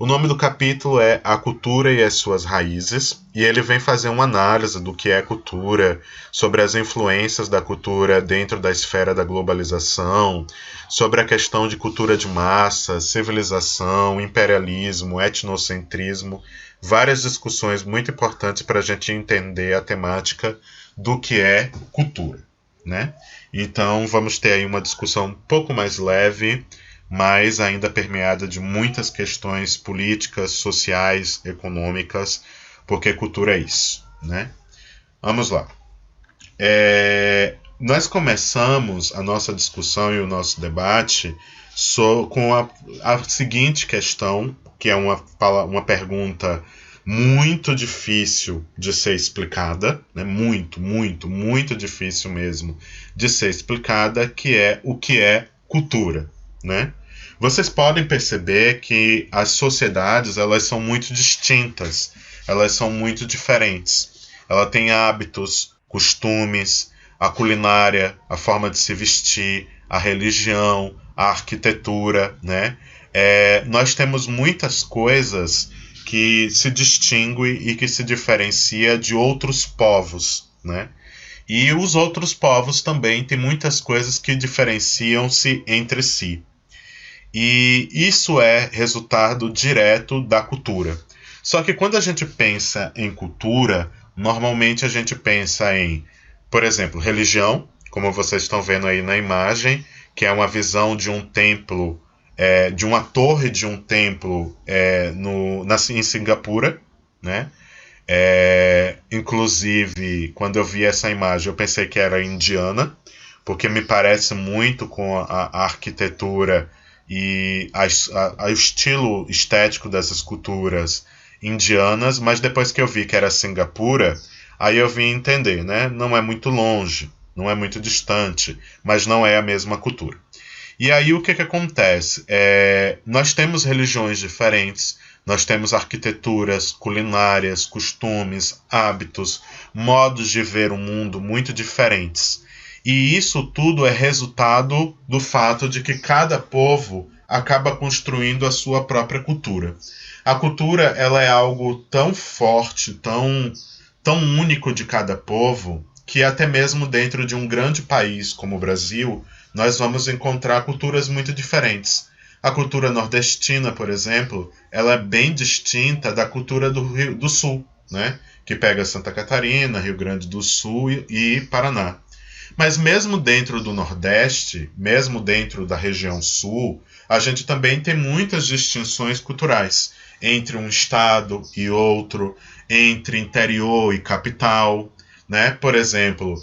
O nome do capítulo é A Cultura e as Suas Raízes, e ele vem fazer uma análise do que é cultura, sobre as influências da cultura dentro da esfera da globalização, sobre a questão de cultura de massa, civilização, imperialismo, etnocentrismo, várias discussões muito importantes para a gente entender a temática do que é cultura, né? Então vamos ter aí uma discussão um pouco mais leve, mas ainda permeada de muitas questões políticas, sociais, econômicas, porque cultura é isso, né? Vamos lá. Nós começamos a nossa discussão e o nosso debate com a seguinte questão, que é uma pergunta muito difícil de ser explicada, né? Muito difícil mesmo de ser explicada, que é o que é cultura, né? Vocês podem perceber que as sociedades, elas são muito distintas, elas são muito diferentes. Ela tem hábitos, costumes, a culinária, a forma de se vestir, a religião, a arquitetura, né? Nós temos muitas coisas que se distingue e que se diferencia de outros povos, né? E os outros povos também têm muitas coisas que diferenciam-se entre si. E isso é resultado direto da cultura. Só que quando a gente pensa em cultura, normalmente a gente pensa em, por exemplo, religião, como vocês estão vendo aí na imagem, que é uma visão de um templo, de uma torre de um templo em Singapura, né? Inclusive, quando eu vi essa imagem, eu pensei que era indiana, porque me parece muito com a arquitetura e o estilo estético dessas culturas indianas, mas depois que eu vi que era Singapura, aí eu vim entender, né? Não é muito longe, não é muito distante, mas não é a mesma cultura. E aí o que acontece? Nós temos religiões diferentes, nós temos arquiteturas, culinárias, costumes, hábitos, modos de ver o mundo muito diferentes. E isso tudo é resultado do fato de que cada povo acaba construindo a sua própria cultura. A cultura, ela é algo tão forte, tão único de cada povo, que até mesmo dentro de um grande país como o Brasil, nós vamos encontrar culturas muito diferentes. A cultura nordestina, por exemplo, ela é bem distinta da cultura do Rio do Sul, né? Que pega Santa Catarina, Rio Grande do Sul e Paraná. Mas mesmo dentro do Nordeste, mesmo dentro da região Sul, a gente também tem muitas distinções culturais entre um estado e outro, entre interior e capital, né? Por exemplo,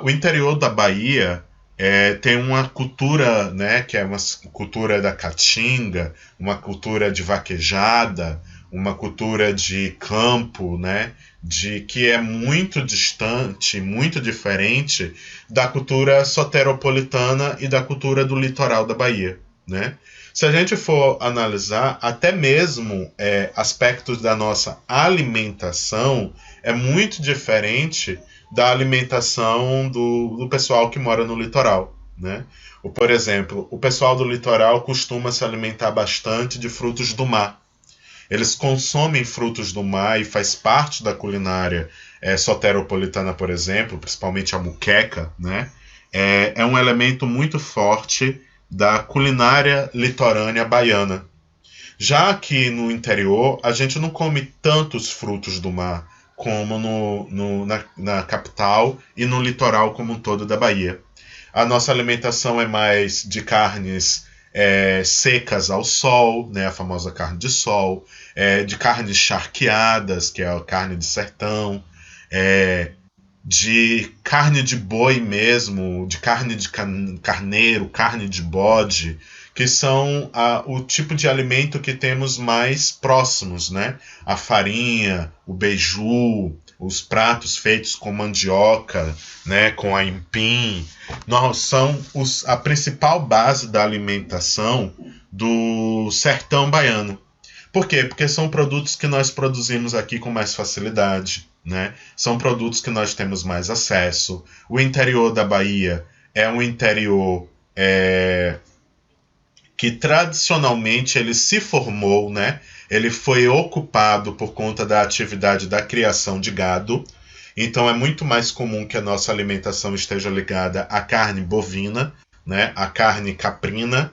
o interior da Bahia tem uma cultura, né, que é uma cultura da caatinga, uma cultura de vaquejada, uma cultura de campo, né, que é muito distante, muito diferente da cultura soteropolitana e da cultura do litoral da Bahia, né? Se a gente for analisar, até mesmo aspectos da nossa alimentação é muito diferente da alimentação do pessoal que mora no litoral, né? Por exemplo, o pessoal do litoral costuma se alimentar bastante de frutos do mar. Eles consomem frutos do mar e faz parte da culinária soteropolitana, por exemplo, principalmente a muqueca, né? É um elemento muito forte da culinária litorânea baiana. Já aqui no interior, a gente não come tantos frutos do mar como na capital e no litoral como um todo da Bahia. A nossa alimentação é mais de carnes secas ao sol, né, a famosa carne de sol, de carnes charqueadas, que é a carne de sertão, de carne de boi mesmo, de carne de carneiro, carne de bode, que são o tipo de alimento que temos mais próximos, né? A farinha, o beiju, os pratos feitos com mandioca, né? Com aipim, são a principal base da alimentação do sertão baiano. Por quê? Porque são produtos que nós produzimos aqui com mais facilidade, né? São produtos que nós temos mais acesso. O interior da Bahia é um interior que tradicionalmente ele se formou, né, ele foi ocupado por conta da atividade da criação de gado. Então é muito mais comum que a nossa alimentação esteja ligada à carne bovina, né, à carne caprina,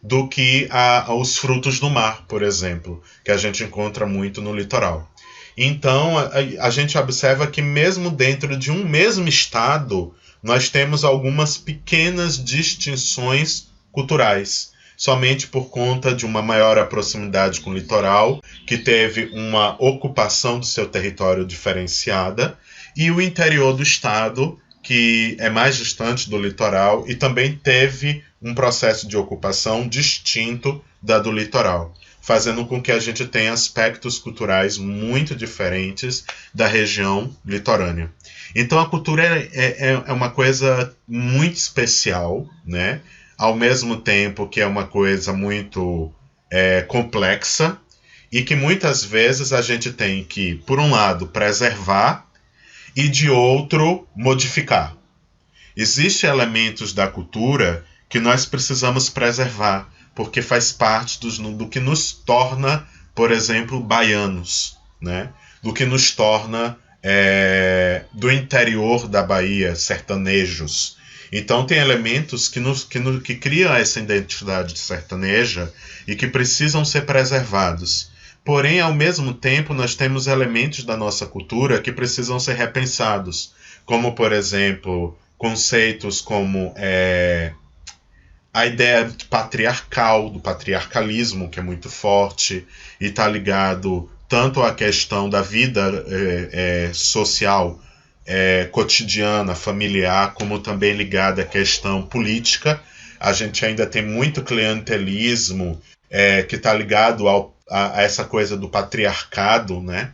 do que aos frutos do mar, por exemplo, que a gente encontra muito no litoral. Então a gente observa que mesmo dentro de um mesmo estado, nós temos algumas pequenas distinções culturais, somente por conta de uma maior proximidade com o litoral, que teve uma ocupação do seu território diferenciada, e o interior do estado, que é mais distante do litoral e também teve um processo de ocupação distinto da do litoral, fazendo com que a gente tenha aspectos culturais muito diferentes da região litorânea. Então a cultura é uma coisa muito especial, né? Ao mesmo tempo que é uma coisa muito complexa e que muitas vezes a gente tem que, por um lado, preservar e de outro, modificar. Existem elementos da cultura que nós precisamos preservar, porque faz parte do que nos torna, por exemplo, baianos, né? Do que nos torna do interior da Bahia, sertanejos. Então tem elementos que criam essa identidade sertaneja e que precisam ser preservados. Porém, ao mesmo tempo, nós temos elementos da nossa cultura que precisam ser repensados, como, por exemplo, conceitos como a ideia patriarcal, do patriarcalismo, que é muito forte e está ligado tanto à questão da vida social, cotidiana, familiar, como também ligada à questão política. A gente ainda tem muito clientelismo que está ligado a essa coisa do patriarcado, né?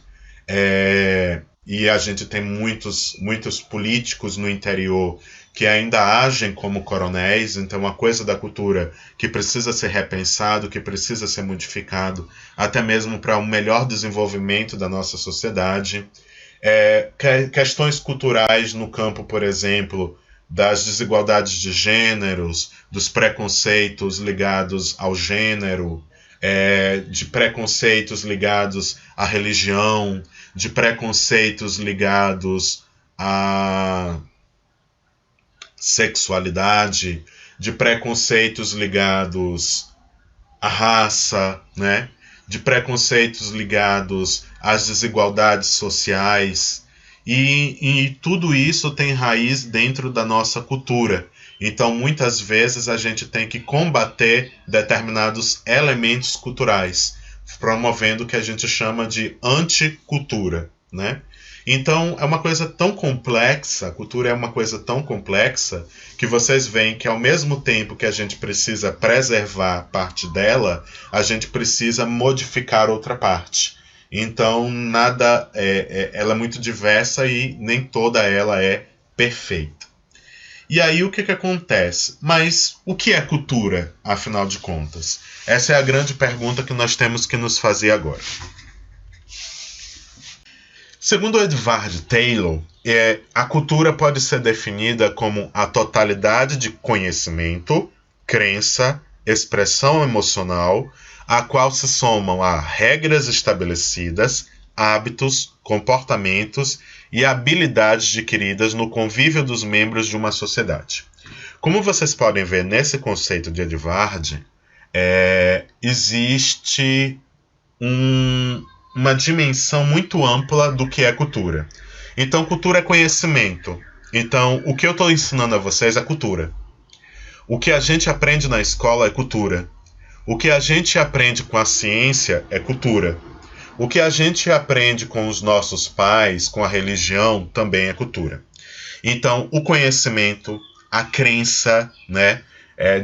E a gente tem muitos políticos no interior que ainda agem como coronéis, então uma coisa da cultura que precisa ser repensado, que precisa ser modificado, até mesmo para um melhor desenvolvimento da nossa sociedade. Questões culturais no campo, por exemplo, das desigualdades de gêneros, dos preconceitos ligados ao gênero, de preconceitos ligados à religião, de preconceitos ligados à sexualidade, de preconceitos ligados à raça, né? De preconceitos ligados às desigualdades sociais, e tudo isso tem raiz dentro da nossa cultura. Então, muitas vezes, a gente tem que combater determinados elementos culturais, promovendo o que a gente chama de anticultura, né? Então, é uma coisa tão complexa, a cultura é uma coisa tão complexa, que vocês veem que ao mesmo tempo que a gente precisa preservar parte dela, a gente precisa modificar outra parte. Então, ela é muito diversa e nem toda ela é perfeita. E aí o que acontece? Mas o que é cultura, afinal de contas? Essa é a grande pergunta que nós temos que nos fazer agora. Segundo Edward Taylor, a cultura pode ser definida como a totalidade de conhecimento, crença, expressão emocional, a qual se somam a regras estabelecidas, hábitos, comportamentos e habilidades adquiridas no convívio dos membros de uma sociedade. Como vocês podem ver nesse conceito de Edward, existe uma dimensão muito ampla do que é cultura. Então, cultura é conhecimento. Então, o que eu estou ensinando a vocês é cultura. O que a gente aprende na escola é cultura. O que a gente aprende com a ciência é cultura. O que a gente aprende com os nossos pais, com a religião, também é cultura. Então, o conhecimento, a crença, né,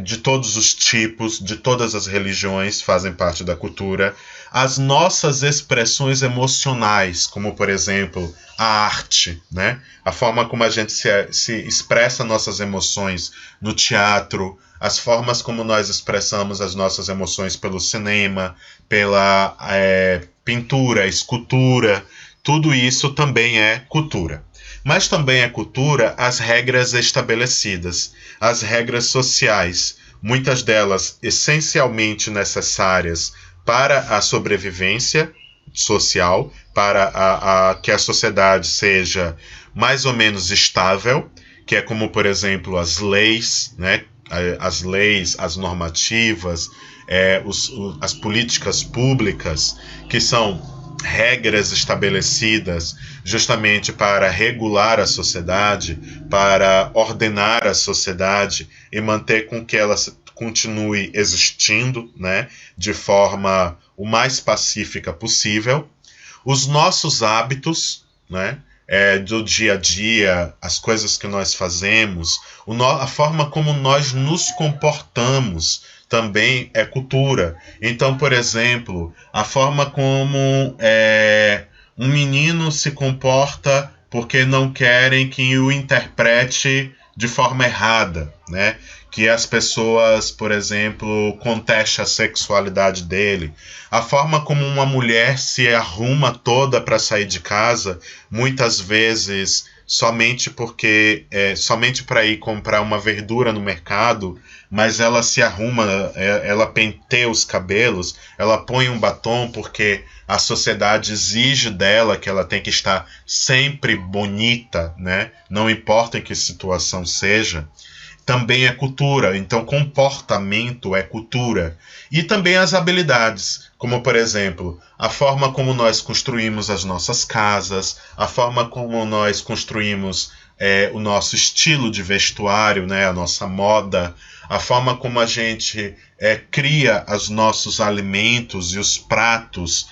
de todos os tipos, de todas as religiões, fazem parte da cultura. As nossas expressões emocionais, como, por exemplo, a arte, né? A forma como a gente se expressa nossas emoções no teatro, as formas como nós expressamos as nossas emoções pelo cinema, pela pintura, escultura, tudo isso também é cultura. Mas também é cultura as regras estabelecidas, as regras sociais, muitas delas essencialmente necessárias para a sobrevivência social, para que a sociedade seja mais ou menos estável, que é como, por exemplo, as leis, né? As leis, as normativas, as políticas públicas, que são regras estabelecidas justamente para regular a sociedade, para ordenar a sociedade e manter com que ela continue existindo, né, de forma o mais pacífica possível. Os nossos hábitos, né, do dia a dia, as coisas que nós fazemos, a forma como nós nos comportamos também é cultura. Então, por exemplo, a forma como um menino se comporta porque não querem que o interprete de forma errada, né? Que as pessoas, por exemplo, contestem a sexualidade dele. A forma como uma mulher se arruma toda para sair de casa, muitas vezes somente para ir comprar uma verdura no mercado, mas ela se arruma, ela penteia os cabelos, ela põe um batom porque a sociedade exige dela que ela tem que estar sempre bonita, né? Não importa em que situação seja. Também é cultura, então comportamento é cultura. E também as habilidades, como por exemplo, a forma como nós construímos as nossas casas, a forma como nós construímos o nosso estilo de vestuário, né, a nossa moda, a forma como a gente cria os nossos alimentos e os pratos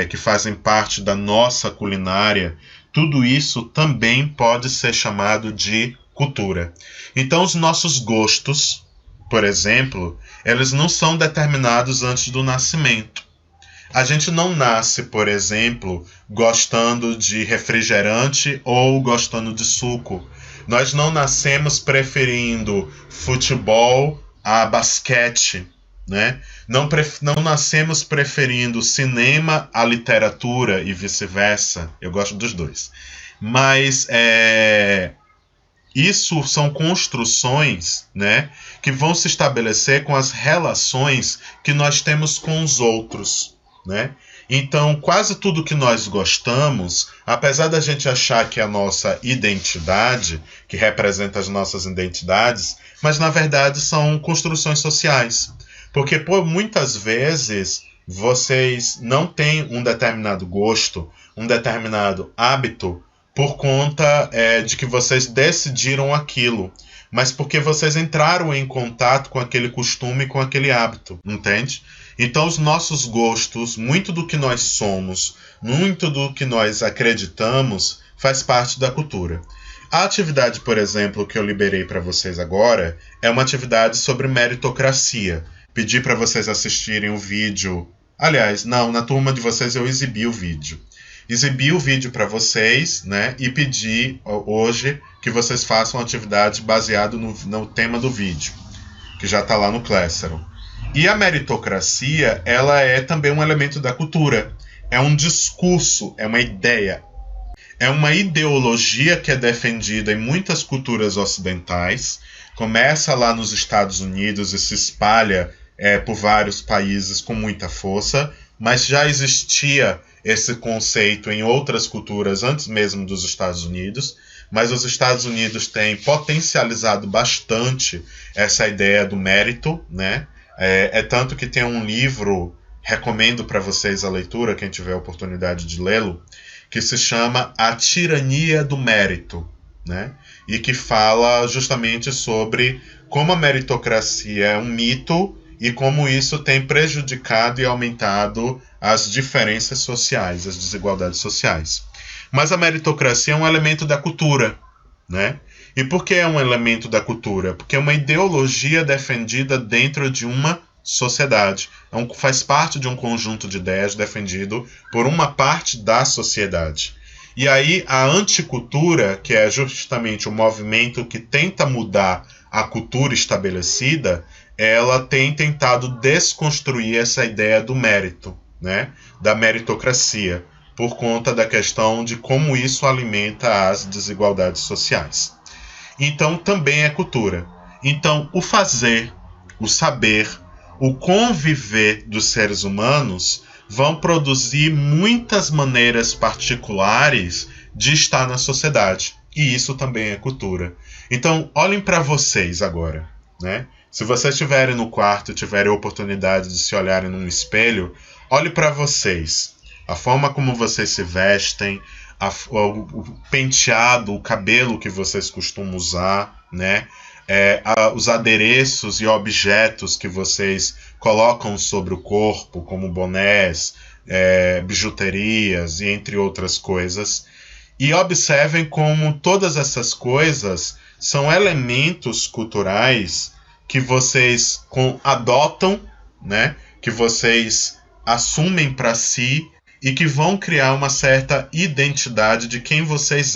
que fazem parte da nossa culinária, tudo isso também pode ser chamado de cultura. Então, os nossos gostos, por exemplo, eles não são determinados antes do nascimento. A gente não nasce, por exemplo, gostando de refrigerante ou gostando de suco. Nós não nascemos preferindo futebol a basquete, né? Não nascemos preferindo cinema a literatura e vice-versa. Eu gosto dos dois. Mas isso são construções, né, que vão se estabelecer com as relações que nós temos com os outros, né? Então, quase tudo que nós gostamos, apesar da gente achar que é a nossa identidade, que representa as nossas identidades, mas na verdade são construções sociais. Porque por muitas vezes vocês não têm um determinado gosto, um determinado hábito, por conta de que vocês decidiram aquilo, mas porque vocês entraram em contato com aquele costume, com aquele hábito, entende? Então os nossos gostos, muito do que nós somos, muito do que nós acreditamos, faz parte da cultura. A atividade, por exemplo, que eu liberei para vocês agora, é uma atividade sobre meritocracia. Pedi para vocês assistirem o vídeo. Aliás, não, na turma de vocês eu exibi o vídeo. Exibi o vídeo para vocês, né, e pedi hoje que vocês façam uma atividade baseada no tema do vídeo, que já está lá no Classroom. E a meritocracia, ela é também um elemento da cultura. É um discurso, é uma ideia. É uma ideologia que é defendida em muitas culturas ocidentais, começa lá nos Estados Unidos e se espalha por vários países com muita força, mas já existia esse conceito em outras culturas antes mesmo dos Estados Unidos, mas os Estados Unidos têm potencializado bastante essa ideia do mérito, né? Tanto que tem um livro, recomendo para vocês a leitura, quem tiver a oportunidade de lê-lo, que se chama A Tirania do Mérito, né? E que fala justamente sobre como a meritocracia é um mito e como isso tem prejudicado e aumentado as diferenças sociais, as desigualdades sociais. Mas a meritocracia é um elemento da cultura, né? E por que é um elemento da cultura? Porque é uma ideologia defendida dentro de uma sociedade. Faz parte de um conjunto de ideias defendido por uma parte da sociedade. E aí a anticultura, que é justamente o movimento que tenta mudar a cultura estabelecida, ela tem tentado desconstruir essa ideia do mérito, né? Da meritocracia, por conta da questão de como isso alimenta as desigualdades sociais. Então também é cultura. Então o fazer, o saber, o conviver dos seres humanos vão produzir muitas maneiras particulares de estar na sociedade. E isso também é cultura. Então, olhem para vocês agora, né? Se vocês estiverem no quarto e tiverem a oportunidade de se olharem num espelho, olhe para vocês. A forma como vocês se vestem, o penteado, o cabelo que vocês costumam usar, né? Os adereços e objetos que vocês colocam sobre o corpo, como bonés, bijuterias e entre outras coisas. E observem como todas essas coisas são elementos culturais que vocês adotam, né? Que vocês assumem para si e que vão criar uma certa identidade de quem vocês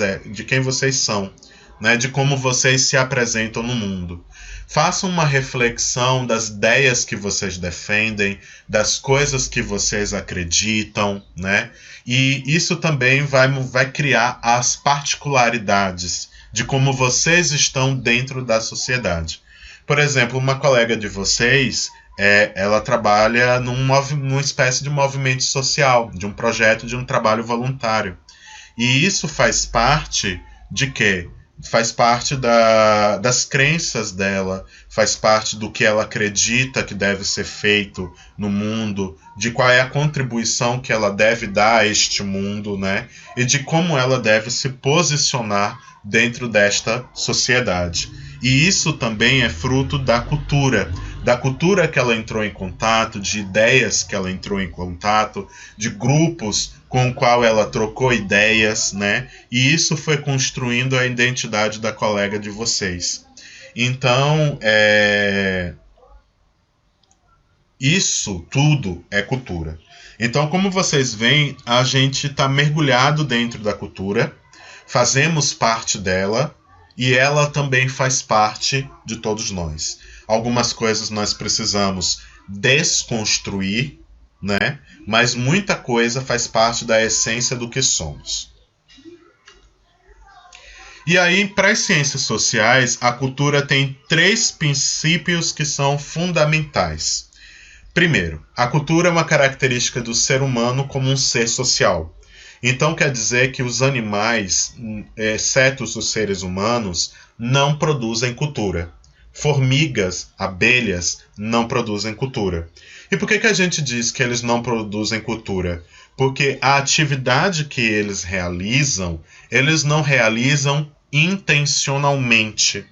são, né? De como vocês se apresentam no mundo. Façam uma reflexão das ideias que vocês defendem, das coisas que vocês acreditam, né? E isso também vai criar as particularidades de como vocês estão dentro da sociedade. Por exemplo, uma colega de vocês, ela trabalha numa espécie de movimento social, de um projeto, de um trabalho voluntário. E isso faz parte de quê? Faz parte das crenças dela, faz parte do que ela acredita que deve ser feito no mundo, de qual é a contribuição que ela deve dar a este mundo, né? E de como ela deve se posicionar dentro desta sociedade. E isso também é fruto da cultura que ela entrou em contato, de ideias que ela entrou em contato, de grupos com o qual ela trocou ideias, né? E isso foi construindo a identidade da colega de vocês. Então, isso tudo é cultura. Então, como vocês veem, a gente está mergulhado dentro da cultura, fazemos parte dela e ela também faz parte de todos nós. Algumas coisas nós precisamos desconstruir, né? Mas muita coisa faz parte da essência do que somos. E aí, para as ciências sociais, a cultura tem 3 princípios que são fundamentais. Primeiro, a cultura é uma característica do ser humano como um ser social. Então quer dizer que os animais, exceto os seres humanos, não produzem cultura. Formigas, abelhas, não produzem cultura. E por que a gente diz que eles não produzem cultura? Porque a atividade que eles não realizam intencionalmente.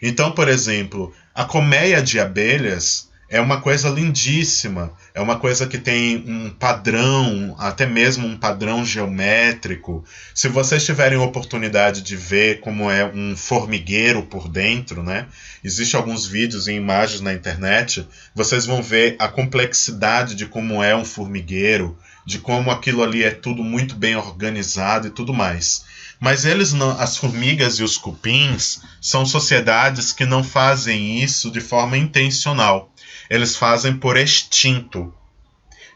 Então, por exemplo, a colmeia de abelhas é uma coisa lindíssima, é uma coisa que tem um padrão, até mesmo um padrão geométrico. Se vocês tiverem oportunidade de ver como é um formigueiro por dentro, né? Existem alguns vídeos e imagens na internet, vocês vão ver a complexidade de como é um formigueiro, de como aquilo ali é tudo muito bem organizado e tudo mais. Mas as formigas e os cupins são sociedades que não fazem isso de forma intencional. Eles fazem por instinto.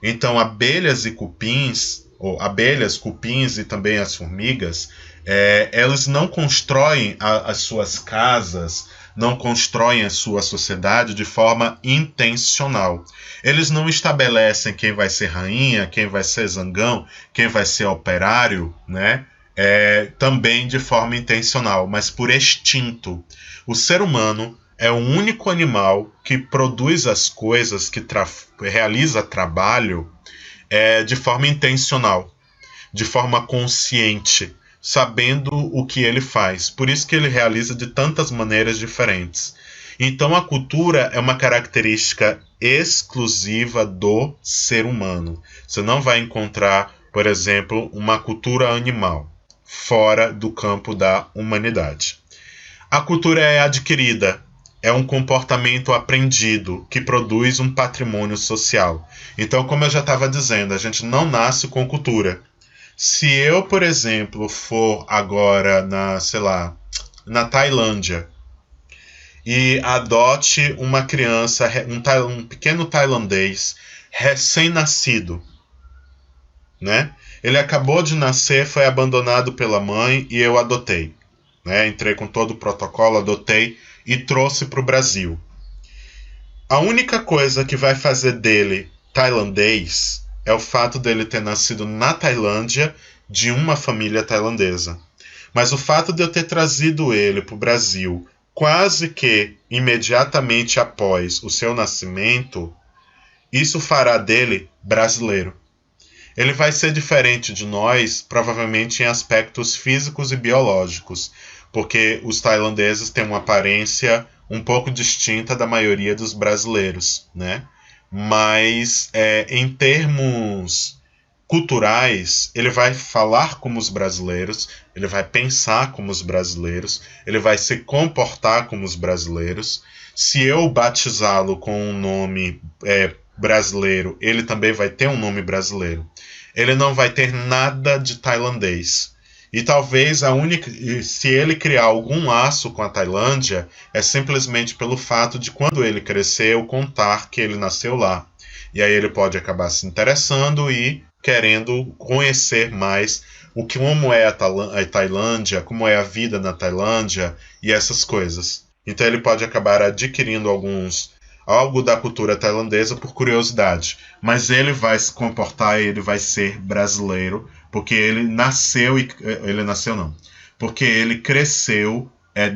Então, abelhas, cupins e também as formigas, elas não constroem as suas casas, não constroem a sua sociedade de forma intencional. Eles não estabelecem quem vai ser rainha, quem vai ser zangão, quem vai ser operário, né? Também de forma intencional, mas por instinto. O ser humano é o único animal que produz as coisas, que realiza trabalho de forma intencional, de forma consciente, sabendo o que ele faz. Por isso que ele realiza de tantas maneiras diferentes. Então a cultura é uma característica exclusiva do ser humano. Você não vai encontrar, por exemplo, uma cultura animal fora do campo da humanidade. A cultura é adquirida. É um comportamento aprendido que produz um patrimônio social. Então, como eu já estava dizendo, a gente não nasce com cultura. Se eu, por exemplo, for agora na Tailândia e adote uma criança, um pequeno tailandês recém-nascido, né? Ele acabou de nascer, foi abandonado pela mãe e eu adotei, né? Entrei com todo o protocolo, adotei e trouxe para o Brasil. A única coisa que vai fazer dele tailandês é o fato dele ter nascido na Tailândia de uma família tailandesa. Mas o fato de eu ter trazido ele para o Brasil quase que imediatamente após o seu nascimento, isso fará dele brasileiro. Ele vai ser diferente de nós, provavelmente em aspectos físicos e biológicos, porque os tailandeses têm uma aparência um pouco distinta da maioria dos brasileiros, né? Mas em termos culturais, ele vai falar como os brasileiros, ele vai pensar como os brasileiros, ele vai se comportar como os brasileiros. Se eu batizá-lo com um nome brasileiro, ele também vai ter um nome brasileiro. Ele não vai ter nada de tailandês. E talvez se ele criar algum laço com a Tailândia, é simplesmente pelo fato de quando ele crescer, eu contar que ele nasceu lá. E aí ele pode acabar se interessando e querendo conhecer mais como é a Tailândia, como é a vida na Tailândia e essas coisas. Então ele pode acabar adquirindo algo da cultura tailandesa por curiosidade. Mas ele vai se comportar, ele vai ser brasileiro, porque ele nasceu ele nasceu não, porque ele cresceu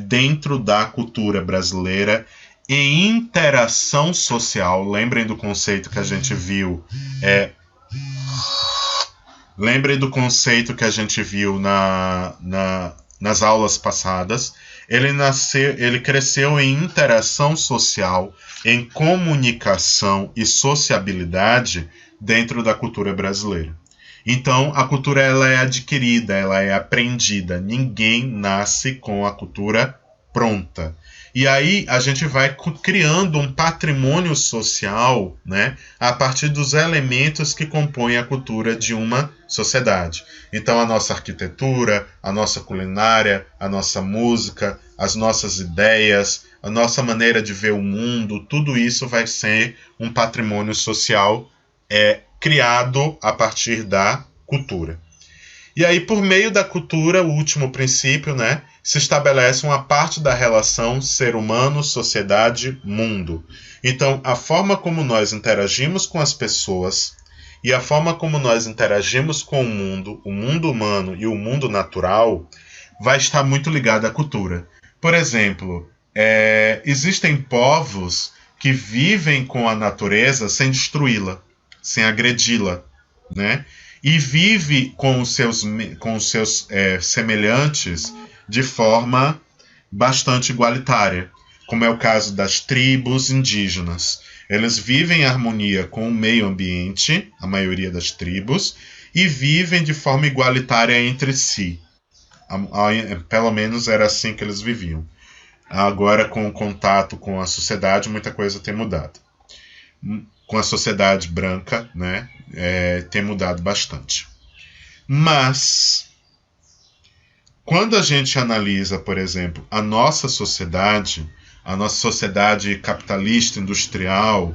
dentro da cultura brasileira em interação social. Lembrem do conceito que a gente viu nas aulas passadas. Ele cresceu em interação social, em comunicação e sociabilidade dentro da cultura brasileira. Então, a cultura ela é adquirida, ela é aprendida. Ninguém nasce com a cultura pronta. E aí a gente vai criando um patrimônio social, né, a partir dos elementos que compõem a cultura de uma sociedade. Então a nossa arquitetura, a nossa culinária, a nossa música, as nossas ideias, a nossa maneira de ver o mundo, tudo isso vai ser um patrimônio social criado a partir da cultura. E aí, por meio da cultura, o último princípio, né, se estabelece uma parte da relação ser humano, sociedade, mundo. Então, a forma como nós interagimos com as pessoas e a forma como nós interagimos com o mundo humano e o mundo natural, vai estar muito ligada à cultura. Por exemplo, existem povos que vivem com a natureza sem destruí-la, sem agredi-la, né? E vive com os seus semelhantes de forma bastante igualitária, como é o caso das tribos indígenas. Eles vivem em harmonia com o meio ambiente, a maioria das tribos, e vivem de forma igualitária entre si. Pelo menos era assim que eles viviam. Agora, com o contato com a sociedade, muita coisa tem mudado. Com a sociedade branca, né, tem mudado bastante. Mas, quando a gente analisa, por exemplo, a nossa sociedade capitalista, industrial,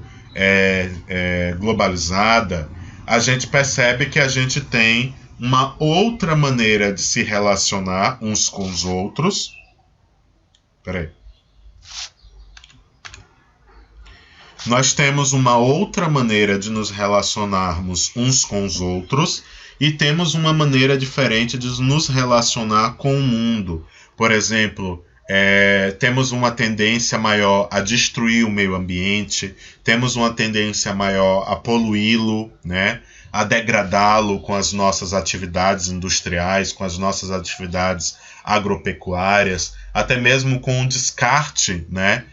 globalizada, a gente percebe que a gente tem uma outra maneira de se relacionar uns com os outros. Nós temos uma outra maneira de nos relacionarmos uns com os outros e temos uma maneira diferente de nos relacionar com o mundo. Por exemplo, temos uma tendência maior a destruir o meio ambiente, temos uma tendência maior a poluí-lo, né? A degradá-lo com as nossas atividades industriais, com as nossas atividades agropecuárias, até mesmo com o descarte, né,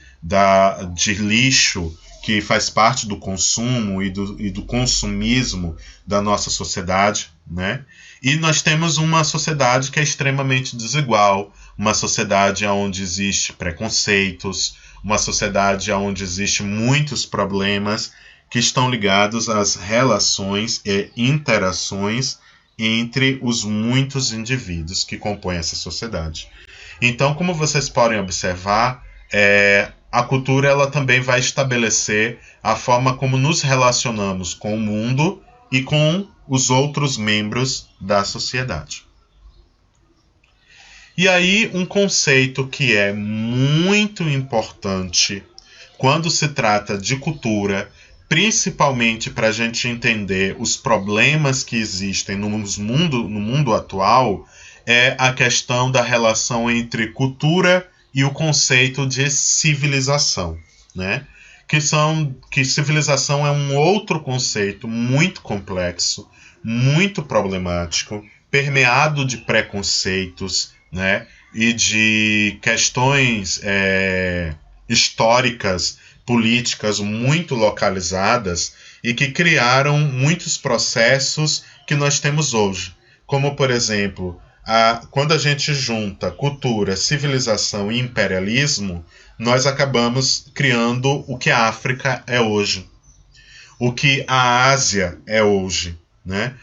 de lixo, que faz parte do consumo e do consumismo da nossa sociedade, né? E nós temos uma sociedade que é extremamente desigual, uma sociedade onde existe preconceitos, uma sociedade onde existem muitos problemas que estão ligados às relações e interações entre os muitos indivíduos que compõem essa sociedade. Então, como vocês podem observar, a cultura ela também vai estabelecer a forma como nos relacionamos com o mundo e com os outros membros da sociedade. E aí, um conceito que é muito importante quando se trata de cultura, principalmente para a gente entender os problemas que existem no mundo atual, é a questão da relação entre cultura e o conceito de civilização, né? Que civilização é um outro conceito muito complexo, muito problemático, permeado de preconceitos, né? E de questões históricas, políticas muito localizadas e que criaram muitos processos que nós temos hoje. Como, por exemplo, quando a gente junta cultura, civilização e imperialismo, nós acabamos criando o que a África é hoje, o que a Ásia é hoje, né?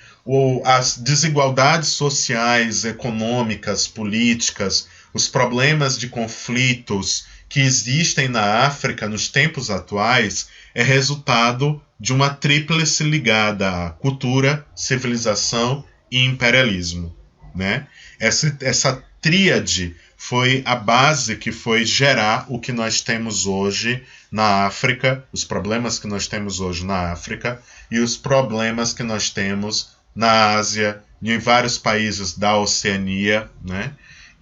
As desigualdades sociais, econômicas, políticas, os problemas de conflitos que existem na África nos tempos atuais é resultado de uma tríplice ligada a cultura, civilização e imperialismo, né? Essa tríade foi a base que foi gerar o que nós temos hoje na África, os problemas que nós temos hoje na África e os problemas que nós temos na Ásia e em vários países da Oceania, né?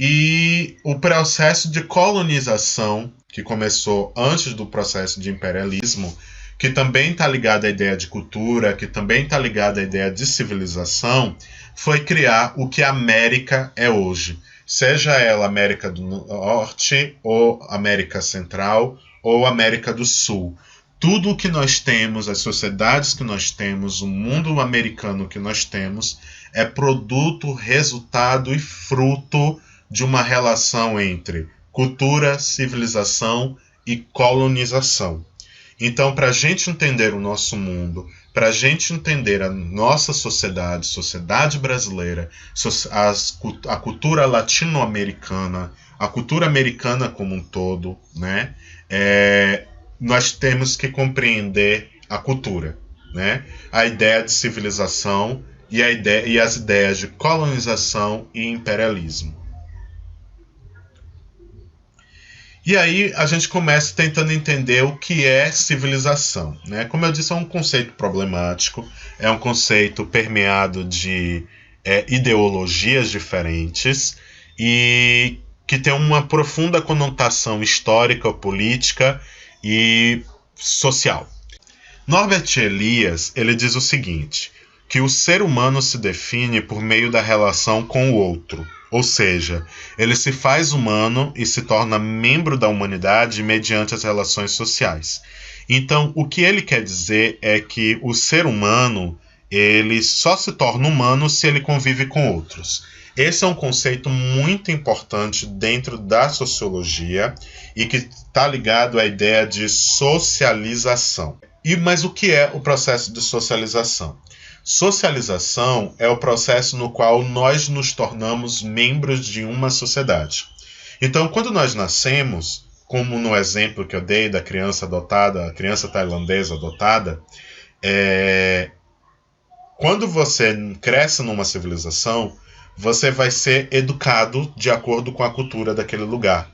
E o processo de colonização, que começou antes do processo de imperialismo, que também está ligado à ideia de cultura, que também está ligado à ideia de civilização, foi criar o que a América é hoje. Seja ela América do Norte, ou América Central, ou América do Sul. Tudo o que nós temos, as sociedades que nós temos, o mundo americano que nós temos, é produto, resultado e fruto de uma relação entre cultura, civilização e colonização. Então, para a gente entender o nosso mundo, para a gente entender a nossa sociedade brasileira, a cultura latino-americana, a cultura americana como um todo, né? Nós temos que compreender a cultura, né? A ideia de civilização e as ideias de colonização e imperialismo. E aí a gente começa tentando entender o que é civilização, né? Como eu disse, é um conceito problemático, é um conceito permeado de ideologias diferentes e que tem uma profunda conotação histórica, política e social. Norbert Elias, ele diz o seguinte, que o ser humano se define por meio da relação com o outro. Ou seja, ele se faz humano e se torna membro da humanidade mediante as relações sociais. Então, o que ele quer dizer é que o ser humano, ele só se torna humano se ele convive com outros. Esse é um conceito muito importante dentro da sociologia e que está ligado à ideia de socialização. Mas o que é o processo de socialização? Socialização é o processo no qual nós nos tornamos membros de uma sociedade. Então, quando nós nascemos, como no exemplo que eu dei da criança adotada, a criança tailandesa adotada, quando você cresce numa civilização, você vai ser educado de acordo com a cultura daquele lugar.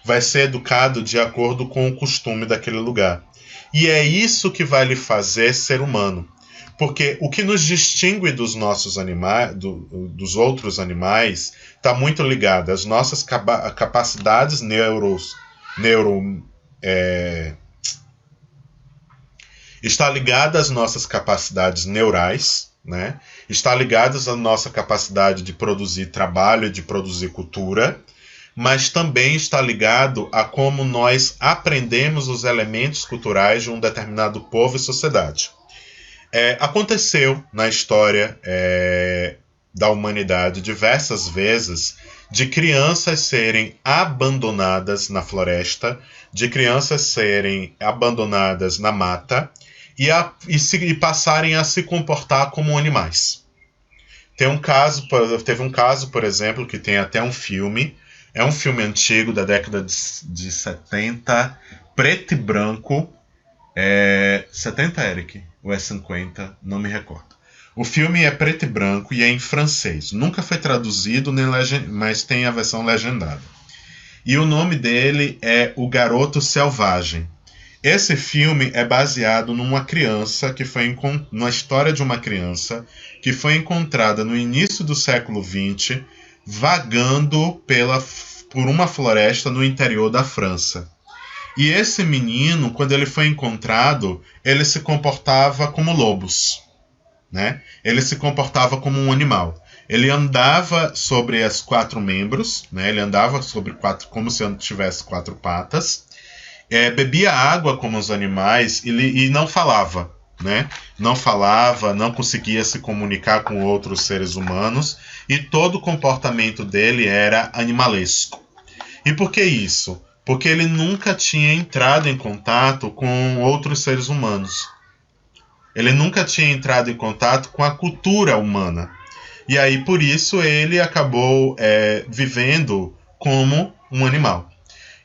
Vai ser educado de acordo com o costume daquele lugar. E é isso que vai lhe fazer ser humano. Porque o que nos distingue dos nossos animais, dos outros animais, está muito ligado às nossas capacidades está ligado às nossas capacidades neurais, né? Está ligado à nossa capacidade de produzir trabalho, de produzir cultura, mas também está ligado a como nós aprendemos os elementos culturais de um determinado povo e sociedade. Aconteceu na história da humanidade diversas vezes de crianças serem abandonadas na floresta, de crianças serem abandonadas na mata e passarem a se comportar como animais. Teve um caso, por exemplo, que tem até um filme. É um filme antigo da década de 70, preto e branco. 70, Eric? Ou é 50? Não me recordo. O filme é preto e branco e é em francês. Nunca foi traduzido, mas tem a versão legendada. E o nome dele é O Garoto Selvagem. Esse filme é baseado na história de uma criança que foi encontrada no início do século XX, vagando por uma floresta no interior da França. E esse menino, quando ele foi encontrado, ele se comportava como lobos, né? Ele se comportava como um animal. Ele andava sobre as 4 membros, né? Ele andava como se tivesse 4 patas, bebia água como os animais e não falava, né? Não falava, não conseguia se comunicar com outros seres humanos e todo o comportamento dele era animalesco. E por que isso? Porque ele nunca tinha entrado em contato com outros seres humanos. Ele nunca tinha entrado em contato com a cultura humana. E aí, por isso, ele acabou vivendo como um animal.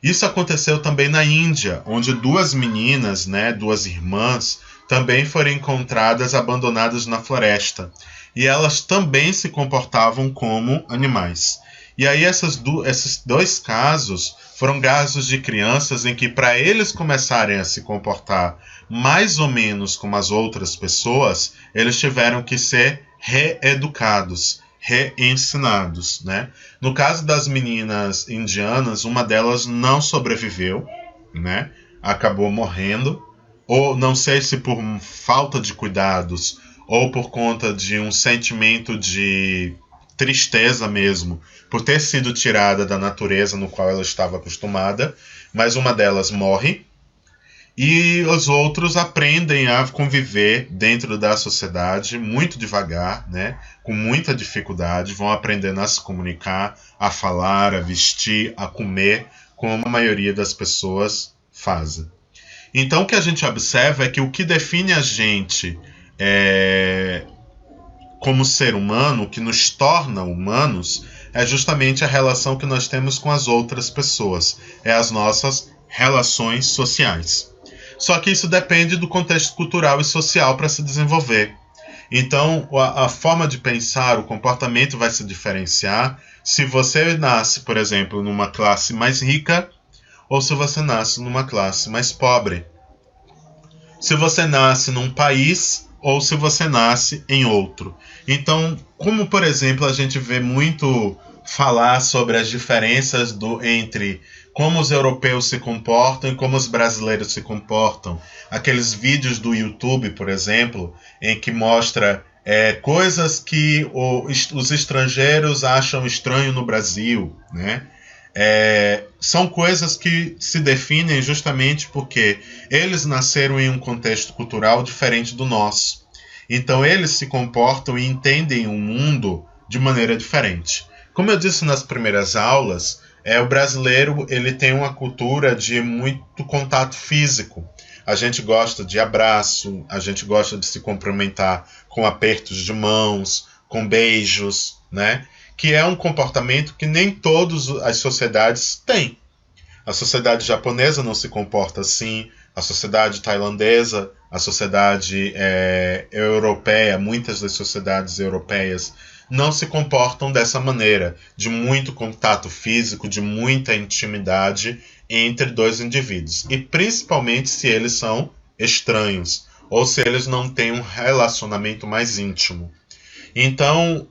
Isso aconteceu também na Índia, onde 2 meninas, né, 2 irmãs, também foram encontradas abandonadas na floresta. E elas também se comportavam como animais. E aí esses 2 casos foram casos de crianças em que, para eles começarem a se comportar mais ou menos como as outras pessoas, eles tiveram que ser reeducados, reensinados, né? No caso das meninas indianas, uma delas não sobreviveu, né? Acabou morrendo, ou não sei se por falta de cuidados ou por conta de um sentimento de tristeza mesmo, por ter sido tirada da natureza no qual ela estava acostumada, mas uma delas morre e os outros aprendem a conviver dentro da sociedade muito devagar, né? Com muita dificuldade, vão aprendendo a se comunicar, a falar, a vestir, a comer, como a maioria das pessoas fazem. Então o que a gente observa é que o que define a gente como ser humano, o que nos torna humanos, é justamente a relação que nós temos com as outras pessoas, as nossas relações sociais. Só que isso depende do contexto cultural e social para se desenvolver. Então, a forma de pensar, o comportamento vai se diferenciar se você nasce, por exemplo, numa classe mais rica ou se você nasce numa classe mais pobre. Se você nasce num país ou se você nasce em outro. Então, como, por exemplo, a gente vê muito falar sobre as diferenças entre como os europeus se comportam e como os brasileiros se comportam. Aqueles vídeos do YouTube, por exemplo, em que mostra coisas que os estrangeiros acham estranho no Brasil, né? São coisas que se definem justamente porque eles nasceram em um contexto cultural diferente do nosso. Então eles se comportam e entendem o mundo de maneira diferente. Como eu disse nas primeiras aulas, o brasileiro ele tem uma cultura de muito contato físico. A gente gosta de abraço, a gente gosta de se cumprimentar com apertos de mãos, com beijos, né? Que é um comportamento que nem todas as sociedades têm. A sociedade japonesa não se comporta assim, a sociedade tailandesa, a sociedade europeia, muitas das sociedades europeias não se comportam dessa maneira, de muito contato físico, de muita intimidade entre 2 indivíduos. E principalmente se eles são estranhos, ou se eles não têm um relacionamento mais íntimo. Então,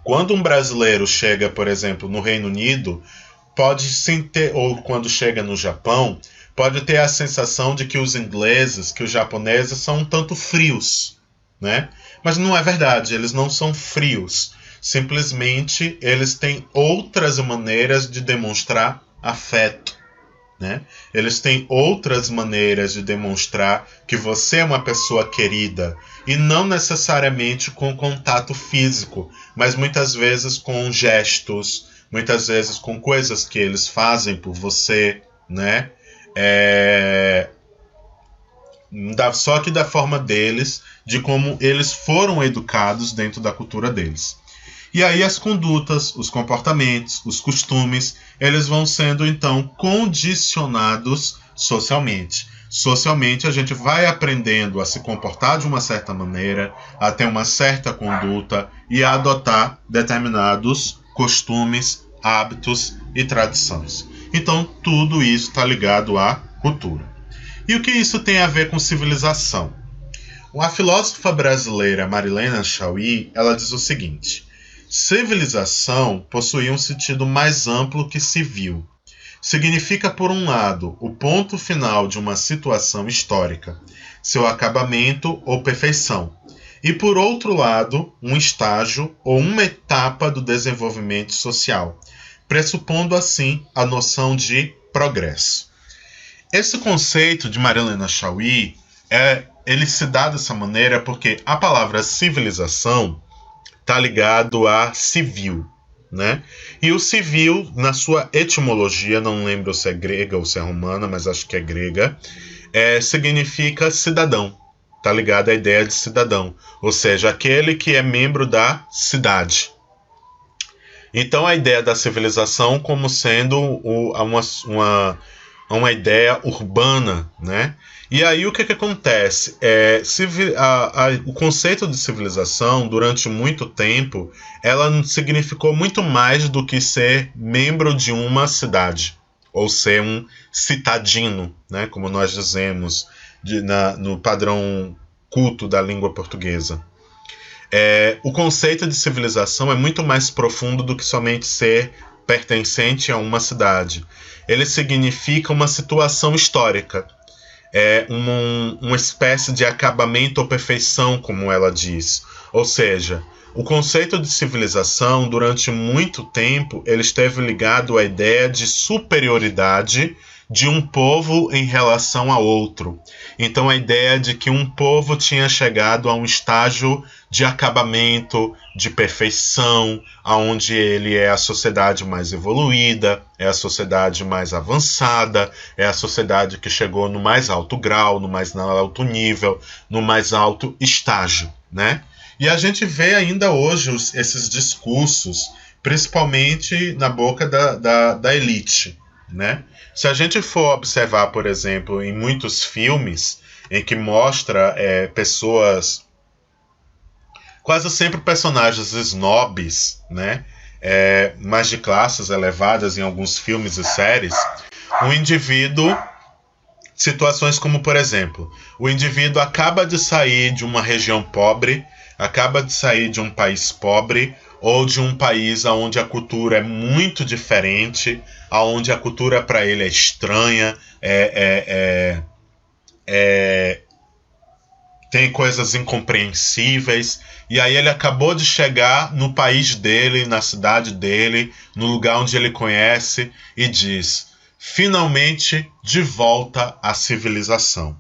quando um brasileiro chega, por exemplo, no Reino Unido, ou quando chega no Japão, pode ter a sensação de que os ingleses, que os japoneses são um tanto frios, né? Mas não é verdade, eles não são frios. Simplesmente eles têm outras maneiras de demonstrar afeto, né? Eles têm outras maneiras de demonstrar que você é uma pessoa querida, e não necessariamente com contato físico, mas muitas vezes com gestos, muitas vezes com coisas que eles fazem por você, né? Só que da forma deles, de como eles foram educados dentro da cultura deles. E aí as condutas, os comportamentos, os costumes, eles vão sendo então condicionados socialmente. Socialmente a gente vai aprendendo a se comportar de uma certa maneira, a ter uma certa conduta e a adotar determinados costumes, hábitos e tradições. Então tudo isso está ligado à cultura. E o que isso tem a ver com civilização? A filósofa brasileira Marilena Chaui, ela diz o seguinte: civilização possui um sentido mais amplo que civil. Significa, por um lado, o ponto final de uma situação histórica, seu acabamento ou perfeição, e, por outro lado, um estágio ou uma etapa do desenvolvimento social, pressupondo assim a noção de progresso. Esse conceito de Marilena Chaui, ele se dá dessa maneira porque a palavra civilização está ligado a civil, né? E o civil, na sua etimologia, não lembro se é grega ou se é romana, mas acho que é grega, significa cidadão. Está ligado à ideia de cidadão, ou seja, aquele que é membro da cidade. Então a ideia da civilização como sendo uma ideia urbana, né? E aí o que acontece? O conceito de civilização, durante muito tempo, ela significou muito mais do que ser membro de uma cidade, ou ser um citadino, né? Como nós dizemos no padrão culto da língua portuguesa. O conceito de civilização é muito mais profundo do que somente ser pertencente a uma cidade. Ele significa uma situação histórica, uma espécie de acabamento ou perfeição, como ela diz. Ou seja, o conceito de civilização, durante muito tempo, ele esteve ligado à ideia de superioridade de um povo em relação a outro. Então a ideia de que um povo tinha chegado a um estágio de acabamento, de perfeição, onde ele é a sociedade mais evoluída, é a sociedade mais avançada, é a sociedade que chegou no mais alto grau, no mais alto nível, no mais alto estágio, né? E a gente vê ainda hoje esses discursos, principalmente na boca da elite, né? Se a gente for observar, por exemplo, em muitos filmes em que mostra pessoas, quase sempre personagens snobs, né? Mas de classes elevadas em alguns filmes e séries, um indivíduo, situações como, por exemplo, o indivíduo acaba de sair de uma região pobre, acaba de sair de um país pobre, ou de um país onde a cultura é muito diferente, onde a cultura para ele é estranha, tem coisas incompreensíveis, e aí ele acabou de chegar no país dele, na cidade dele, no lugar onde ele conhece, e diz: finalmente de volta à civilização.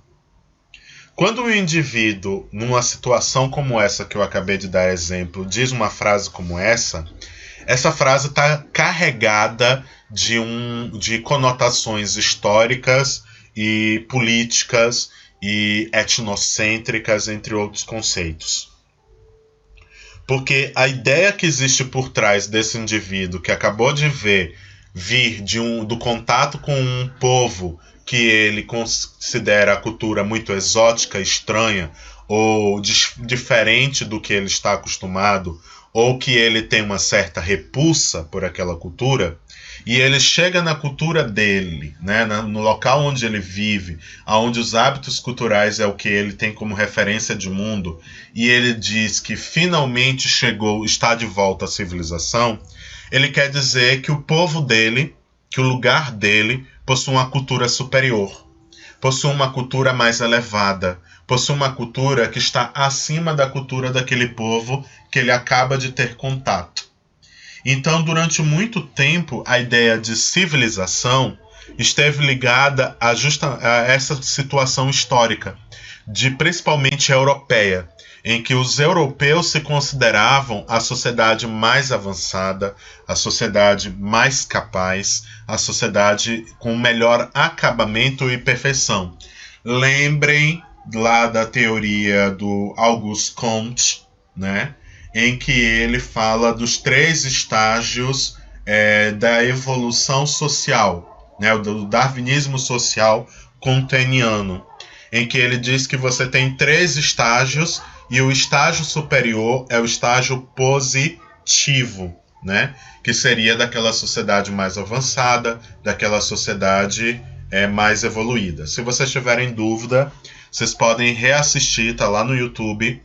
Quando um indivíduo, numa situação como essa que eu acabei de dar exemplo, diz uma frase como essa frase está carregada de conotações históricas e políticas e etnocêntricas, entre outros conceitos. Porque a ideia que existe por trás desse indivíduo que acabou de vir do contato com um povo que ele considera a cultura muito exótica, estranha, ou diferente do que ele está acostumado, ou que ele tem uma certa repulsa por aquela cultura, e ele chega na cultura dele, né, no local onde ele vive, onde os hábitos culturais é o que ele tem como referência de mundo, e ele diz que finalmente está de volta à civilização, ele quer dizer que o povo dele, que o lugar dele, possui uma cultura superior, possui uma cultura mais elevada, possui uma cultura que está acima da cultura daquele povo que ele acaba de ter contato. Então, durante muito tempo, a ideia de civilização esteve ligada a essa situação histórica, principalmente europeia, em que os europeus se consideravam a sociedade mais avançada, a sociedade mais capaz, a sociedade com melhor acabamento e perfeição. Lembrem lá da teoria do Auguste Comte, né, em que ele fala dos 3 estágios da evolução social, né, do darwinismo social comteniano, em que ele diz que você tem 3 estágios e o estágio superior é o estágio positivo, né? Que seria daquela sociedade mais avançada, daquela sociedade mais evoluída. Se vocês tiverem dúvida, vocês podem reassistir, tá lá no YouTube,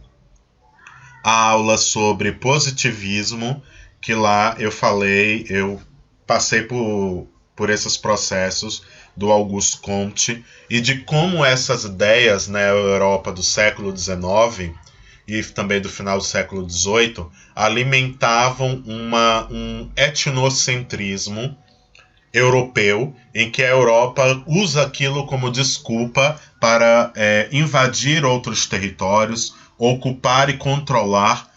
a aula sobre positivismo, que lá eu passei por esses processos do Auguste Comte e de como essas ideias na Europa do século XIX e também do final do século XVIII alimentavam um etnocentrismo europeu, em que a Europa usa aquilo como desculpa para invadir outros territórios, ocupar e controlar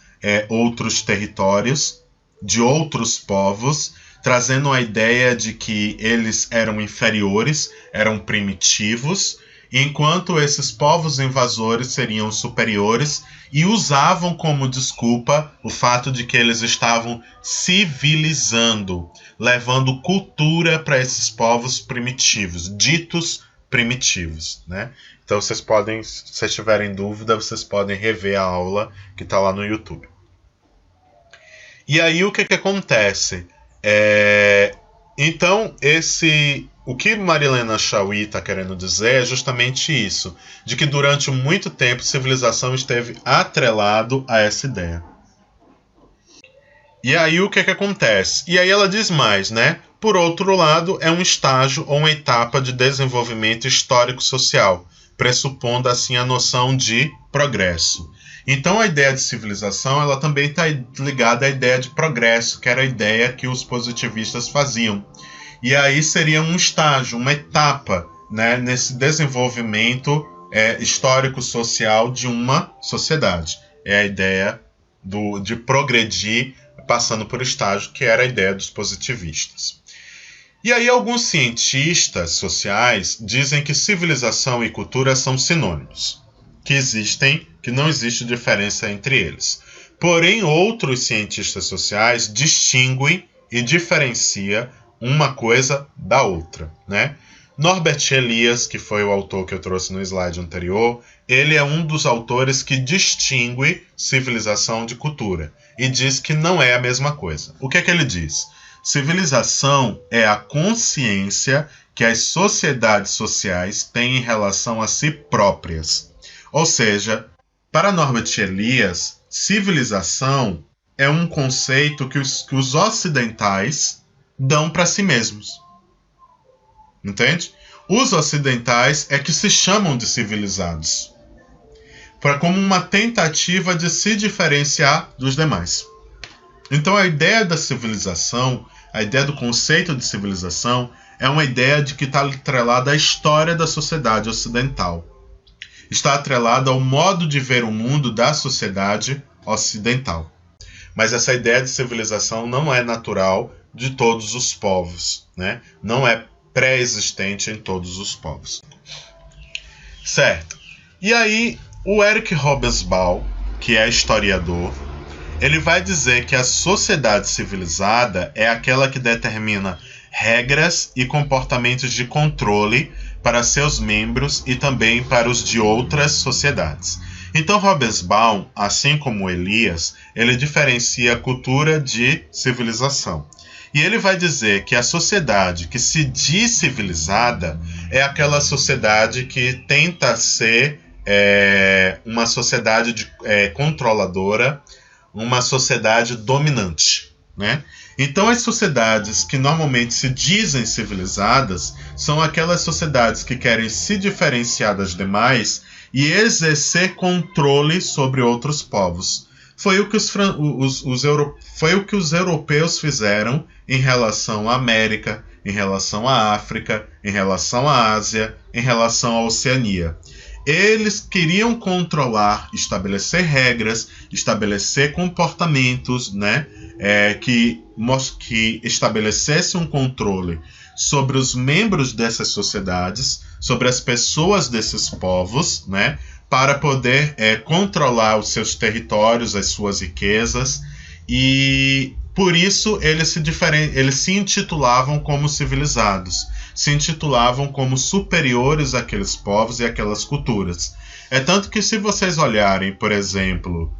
outros territórios de outros povos, trazendo a ideia de que eles eram inferiores, eram primitivos, enquanto esses povos invasores seriam superiores, e usavam como desculpa o fato de que eles estavam civilizando, levando cultura para esses povos primitivos, ditos primitivos, né? Então vocês podem, se vocês tiverem dúvida, vocês podem rever a aula que está lá no YouTube. E aí o que acontece? Então o que Marilena Chaui está querendo dizer é justamente isso, de que durante muito tempo civilização esteve atrelado a essa ideia. E aí o que acontece? E aí ela diz mais, né? Por outro lado, é um estágio ou uma etapa de desenvolvimento histórico-social, pressupondo assim a noção de progresso. Então a ideia de civilização ela também está ligada à ideia de progresso, que era a ideia que os positivistas faziam. E aí seria um estágio, uma etapa, né, nesse desenvolvimento histórico-social de uma sociedade. É a ideia de progredir passando por estágio, que era a ideia dos positivistas. E aí alguns cientistas sociais dizem que civilização e cultura são sinônimos, que não existe diferença entre eles. Porém, outros cientistas sociais distinguem e diferenciam uma coisa da outra, né? Norbert Elias, que foi o autor que eu trouxe no slide anterior, ele é um dos autores que distingue civilização de cultura e diz que não é a mesma coisa. O que é que ele diz? Civilização é a consciência que as sociedades sociais têm em relação a si próprias. Ou seja, para Norbert Elias, civilização é um conceito que os ocidentais dão para si mesmos. Entende? Os ocidentais é que se chamam de civilizados, como uma tentativa de se diferenciar dos demais. Então a ideia da civilização, a ideia do conceito de civilização, é uma ideia de que está atrelada à história da sociedade ocidental. Está atrelada ao modo de ver o mundo da sociedade ocidental. Mas essa ideia de civilização não é natural de todos os povos, né? Não é pré-existente em todos os povos. Certo. E aí, o Eric Hobsbawm, que é historiador, ele vai dizer que a sociedade civilizada é aquela que determina regras e comportamentos de controle para seus membros e também para os de outras sociedades. Então, Hobsbawm, assim como Elias, ele diferencia cultura de civilização. E ele vai dizer que a sociedade que se diz civilizada é aquela sociedade que tenta ser uma sociedade controladora, uma sociedade dominante, né? Então as sociedades que normalmente se dizem civilizadas são aquelas sociedades que querem se diferenciar das demais e exercer controle sobre outros povos. Foi o que os europeus fizeram em relação à América, em relação à África, em relação à Ásia, em relação à Oceania. Eles queriam controlar, estabelecer regras, estabelecer comportamentos, né, que estabelecesse um controle sobre os membros dessas sociedades, sobre as pessoas desses povos, né, para poder controlar os seus territórios, as suas riquezas, e por isso eles se intitulavam como civilizados, se intitulavam como superiores àqueles povos e àquelas culturas. É tanto que se vocês olharem, por exemplo,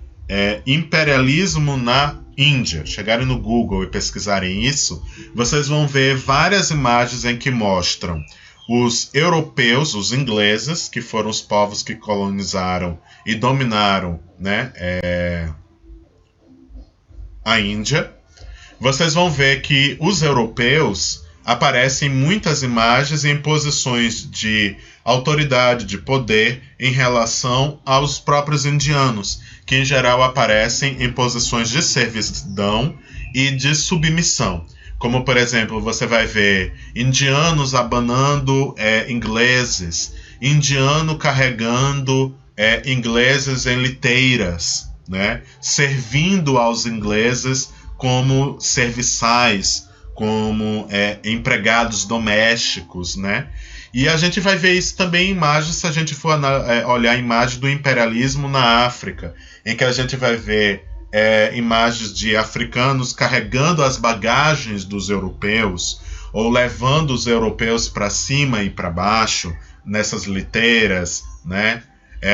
imperialismo na Índia, chegarem no Google e pesquisarem isso, vocês vão ver várias imagens em que mostram os europeus, os ingleses, que foram os povos que colonizaram e dominaram, né, a Índia, vocês vão ver que os europeus aparecem em muitas imagens em posições de autoridade, de poder, em relação aos próprios indianos, que em geral aparecem em posições de servidão e de submissão. Como, por exemplo, você vai ver indianos abanando ingleses, indiano carregando ingleses em liteiras, né? Servindo aos ingleses como serviçais, como empregados domésticos, né? E a gente vai ver isso também em imagens, se a gente for olhar a imagem do imperialismo na África, em que a gente vai ver imagens de africanos carregando as bagagens dos europeus, ou levando os europeus para cima e para baixo, nessas liteiras, né?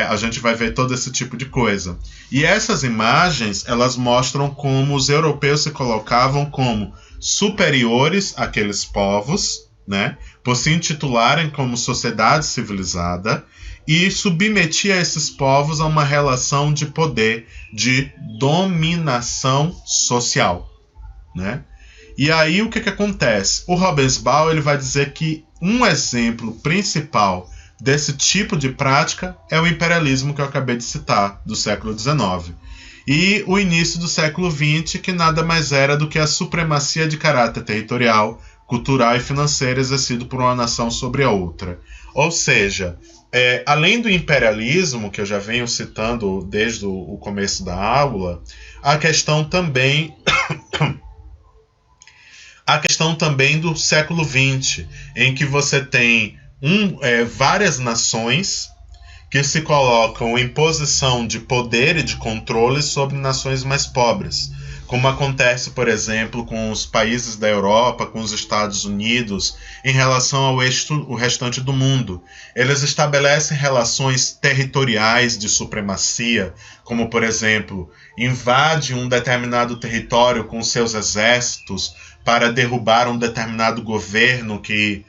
A gente vai ver todo esse tipo de coisa. E essas imagens, elas mostram como os europeus se colocavam como superiores àqueles povos, né? Por se intitularem como sociedade civilizada, e submetia esses povos a uma relação de poder, de dominação social, né? E aí o que acontece? O Hobsbawm, ele vai dizer que um exemplo principal desse tipo de prática é o imperialismo que eu acabei de citar, do século XIX. E o início do século XX, que nada mais era do que a supremacia de caráter territorial, cultural e financeiro exercido por uma nação sobre a outra. Ou seja, além do imperialismo, que eu já venho citando desde o começo da aula, a questão também do século XX, em que você tem várias nações que se colocam em posição de poder e de controle sobre nações mais pobres, como acontece, por exemplo, com os países da Europa, com os Estados Unidos, em relação ao restante do mundo. Eles estabelecem relações territoriais de supremacia, como, por exemplo, invade um determinado território com seus exércitos para derrubar um determinado governo que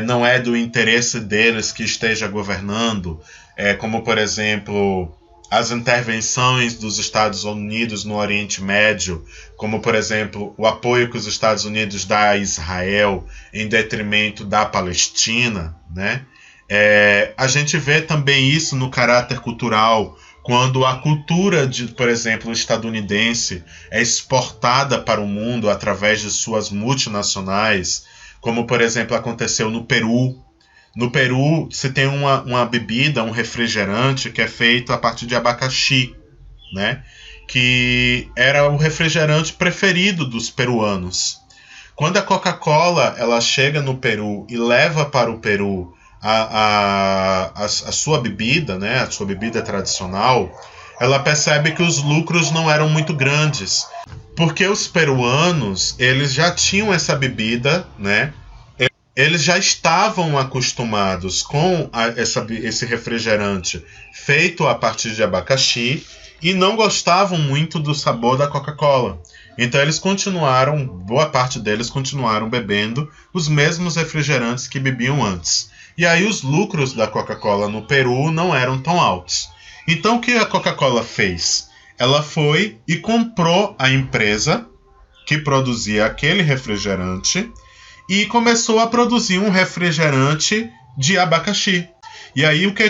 não é do interesse deles que esteja governando, como, por exemplo, as intervenções dos Estados Unidos no Oriente Médio, como, por exemplo, o apoio que os Estados Unidos dá a Israel em detrimento da Palestina, né? A gente vê também isso no caráter cultural, quando a cultura, por exemplo, estadunidense é exportada para o mundo através de suas multinacionais, como, por exemplo, aconteceu no Peru. No Peru, se tem uma bebida, um refrigerante que é feito a partir de abacaxi, né? Que era o refrigerante preferido dos peruanos. Quando a Coca-Cola ela chega no Peru e leva para o Peru a sua bebida, né? A sua bebida tradicional, ela percebe que os lucros não eram muito grandes, porque os peruanos eles já tinham essa bebida, né? Eles já estavam acostumados com esse refrigerante feito a partir de abacaxi e não gostavam muito do sabor da Coca-Cola. Então boa parte deles continuaram bebendo os mesmos refrigerantes que bebiam antes. E aí os lucros da Coca-Cola no Peru não eram tão altos. Então o que a Coca-Cola fez? Ela foi e comprou a empresa que produzia aquele refrigerante e começou a produzir um refrigerante de abacaxi. E aí o que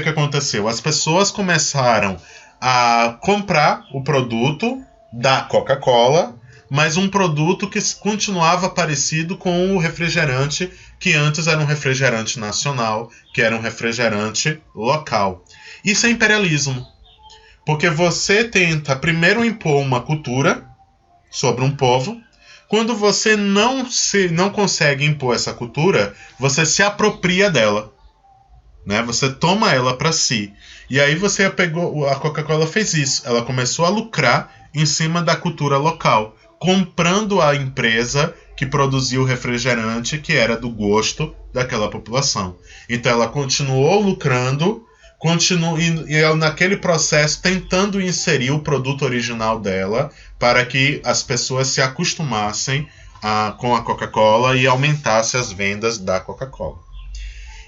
aconteceu? As pessoas começaram a comprar o produto da Coca-Cola, mas um produto que continuava parecido com o refrigerante que antes era um refrigerante nacional, que era um refrigerante local. Isso é imperialismo, porque você tenta primeiro impor uma cultura sobre um povo. Quando você não consegue impor essa cultura, você se apropria dela, né? Você toma ela para si. E aí a Coca-Cola fez isso. Ela começou a lucrar em cima da cultura local, comprando a empresa que produzia o refrigerante que era do gosto daquela população. Então ela continuou lucrando, e naquele processo tentando inserir o produto original dela para que as pessoas se acostumassem com a Coca-Cola e aumentasse as vendas da Coca-Cola.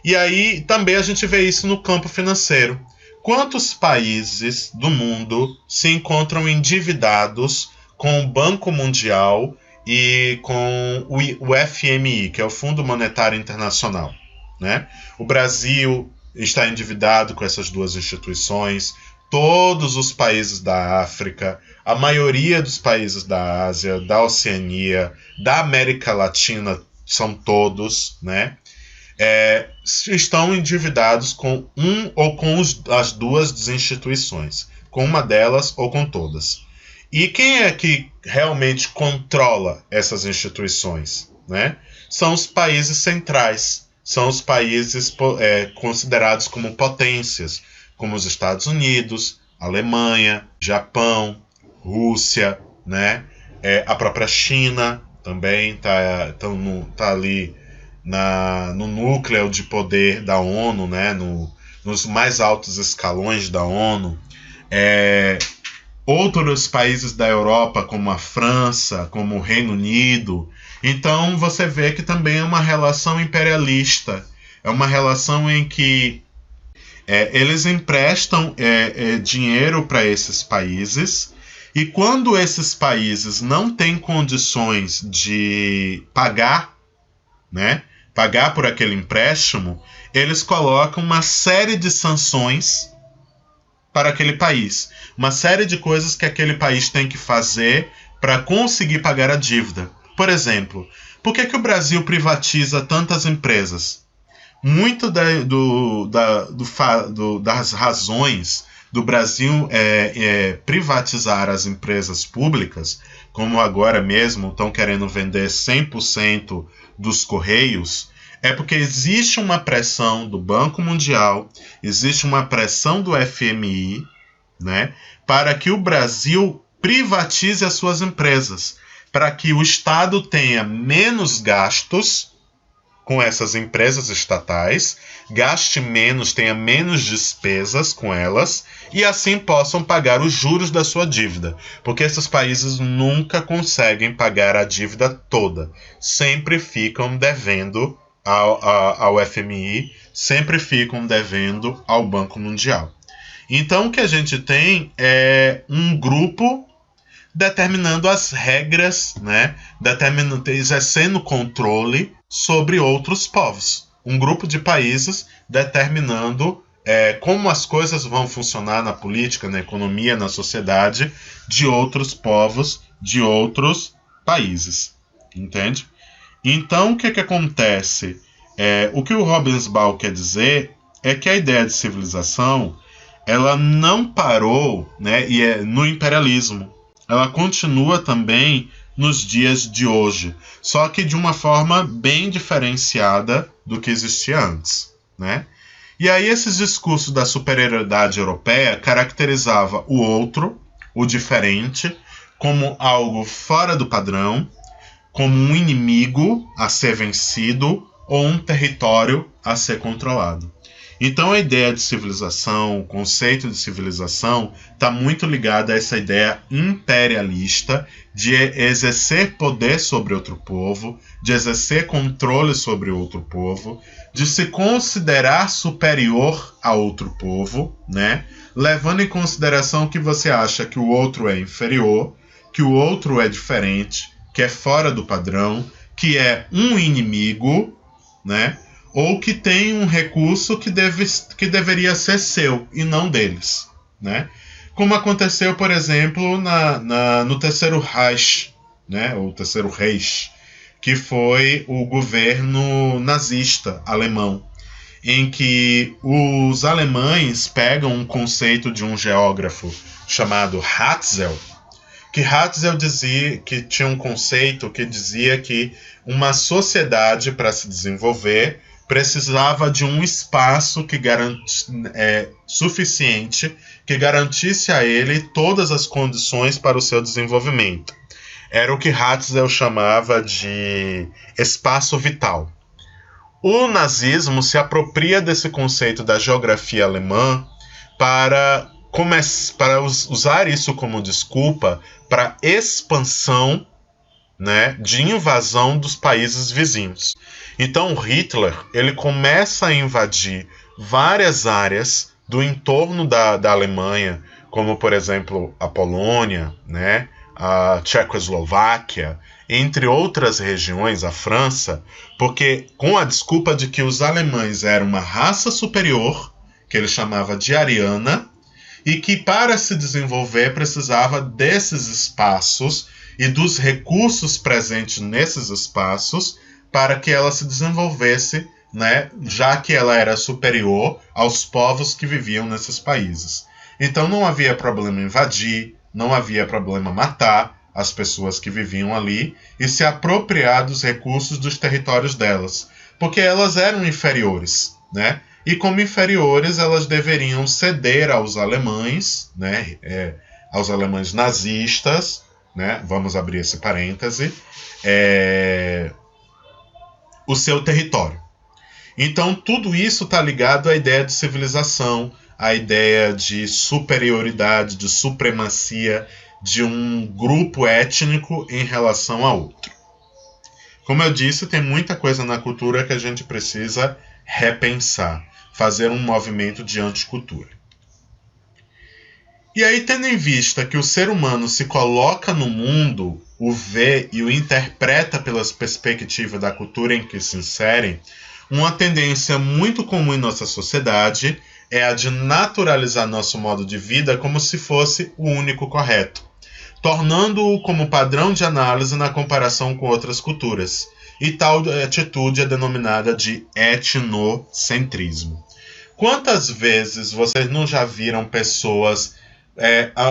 E aí também a gente vê isso no campo financeiro. Quantos países do mundo se encontram endividados com o Banco Mundial e com o FMI, que é o Fundo Monetário Internacional, né? O Brasil está endividado com essas duas instituições, todos os países da África, a maioria dos países da Ásia, da Oceania, da América Latina, são todos, né? Estão endividados com um ou com as duas instituições, com uma delas ou com todas. E quem é que realmente controla essas instituições, né? São os países centrais, são os países considerados como potências, como os Estados Unidos, Alemanha, Japão, Rússia, né? A própria China também está ali no núcleo de poder da ONU, né? Nos mais altos escalões da ONU. Outros países da Europa, como a França, como o Reino Unido. Então você vê que também é uma relação imperialista. É uma relação em que eles emprestam dinheiro para esses países, e quando esses países não têm condições de pagar, né, pagar por aquele empréstimo, eles colocam uma série de sanções para aquele país. Uma série de coisas que aquele país tem que fazer para conseguir pagar a dívida. Por exemplo, por que o Brasil privatiza tantas empresas? Muito das razões do Brasil privatizar as empresas públicas, como agora mesmo estão querendo vender 100% dos Correios, é porque existe uma pressão do Banco Mundial, existe uma pressão do FMI, né, para que o Brasil privatize as suas empresas, para que o Estado tenha menos gastos com essas empresas estatais, gaste menos, tenha menos despesas com elas, e assim possam pagar os juros da sua dívida. Porque esses países nunca conseguem pagar a dívida toda. Sempre ficam devendo ao FMI, sempre ficam devendo ao Banco Mundial. Então o que a gente tem é um grupo determinando as regras, né? Exercendo controle sobre outros povos. Um grupo de países determinando como as coisas vão funcionar na política, na economia, na sociedade de outros povos, de outros países. Entende? Então, o que acontece? O que o Hobsbawm quer dizer é que a ideia de civilização ela não parou, né, no imperialismo. Ela continua também nos dias de hoje, só que de uma forma bem diferenciada do que existia antes, né? E aí esses discursos da superioridade europeia caracterizava o outro, o diferente, como algo fora do padrão, como um inimigo a ser vencido ou um território a ser controlado. Então a ideia de civilização, o conceito de civilização, está muito ligado a essa ideia imperialista de exercer poder sobre outro povo, de exercer controle sobre outro povo, de se considerar superior a outro povo, né? Levando em consideração que você acha que o outro é inferior, que o outro é diferente, que é fora do padrão, que é um inimigo, né? Ou que tem um recurso que deveria ser seu e não deles, né? Como aconteceu, por exemplo, no Terceiro Reich, né? Ou Terceiro Reich, que foi o governo nazista alemão, em que os alemães pegam um conceito de um geógrafo chamado Hatzel, que Hatzel dizia que tinha um conceito que dizia que uma sociedade, para se desenvolver, precisava de um espaço suficiente que garantisse a ele todas as condições para o seu desenvolvimento. Era o que Hatzel chamava de espaço vital. O nazismo se apropria desse conceito da geografia alemã para usar isso como desculpa para expansão né, de invasão dos países vizinhos. Então Hitler ele começa a invadir várias áreas do entorno da Alemanha, como por exemplo a Polônia, né, a Tchecoslováquia, entre outras regiões, a França, porque com a desculpa de que os alemães eram uma raça superior, que ele chamava de ariana, e que para se desenvolver precisava desses espaços e dos recursos presentes nesses espaços para que ela se desenvolvesse, né, já que ela era superior aos povos que viviam nesses países. Então não havia problema invadir, não havia problema matar as pessoas que viviam ali e se apropriar dos recursos dos territórios delas, porque elas eram inferiores, né? E como inferiores, elas deveriam ceder aos alemães, né? Aos alemães nazistas, né? Vamos abrir esse parêntese, o seu território. Então, tudo isso está ligado à ideia de civilização, à ideia de superioridade, de supremacia de um grupo étnico em relação a outro. Como eu disse, tem muita coisa na cultura que a gente precisa repensar, fazer um movimento de anticultura. E aí, tendo em vista que o ser humano se coloca no mundo, o vê e o interpreta pelas perspectivas da cultura em que se inserem, uma tendência muito comum em nossa sociedade é a de naturalizar nosso modo de vida como se fosse o único correto, tornando-o como padrão de análise na comparação com outras culturas. E tal atitude é denominada de etnocentrismo. Quantas vezes vocês não já viram pessoas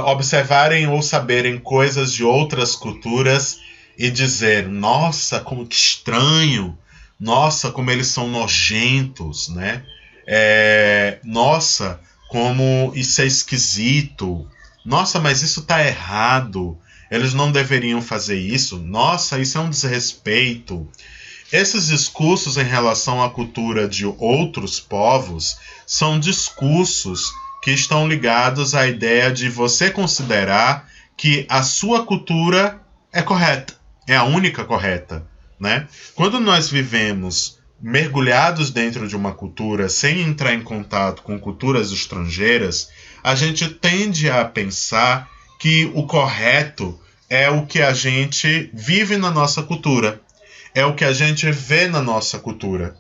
observarem ou saberem coisas de outras culturas e dizer, nossa, como que estranho, nossa, como eles são nojentos, né? Nossa, como isso é esquisito, nossa, mas isso está errado, eles não deveriam fazer isso, nossa, isso é um desrespeito. Esses discursos em relação à cultura de outros povos são discursos que estão ligados à ideia de você considerar que a sua cultura é correta, é a única correta, né? Quando nós vivemos mergulhados dentro de uma cultura sem entrar em contato com culturas estrangeiras, a gente tende a pensar que o correto é o que a gente vive na nossa cultura, é o que a gente vê na nossa cultura.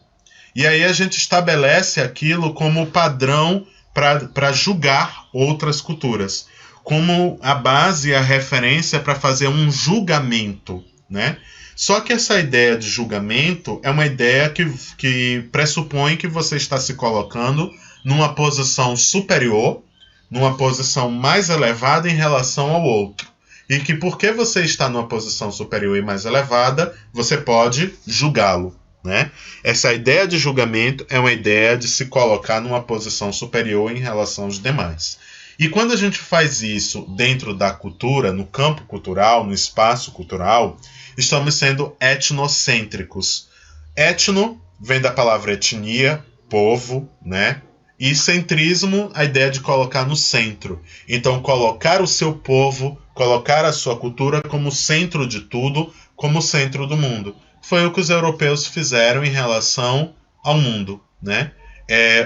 E aí a gente estabelece aquilo como padrão para julgar outras culturas, como a base e a referência para fazer um julgamento, né? Só que essa ideia de julgamento é uma ideia que pressupõe que você está se colocando numa posição superior, numa posição mais elevada em relação ao outro. E que porque você está numa posição superior e mais elevada, você pode julgá-lo, né? Essa ideia de julgamento é uma ideia de se colocar numa posição superior em relação aos demais. E quando a gente faz isso dentro da cultura, no campo cultural, no espaço cultural, estamos sendo etnocêntricos. Etno vem da palavra etnia, povo, né? E centrismo, a ideia de colocar no centro. Então, colocar o seu povo, colocar a sua cultura como centro de tudo, como centro do mundo. Foi o que os europeus fizeram em relação ao mundo, né?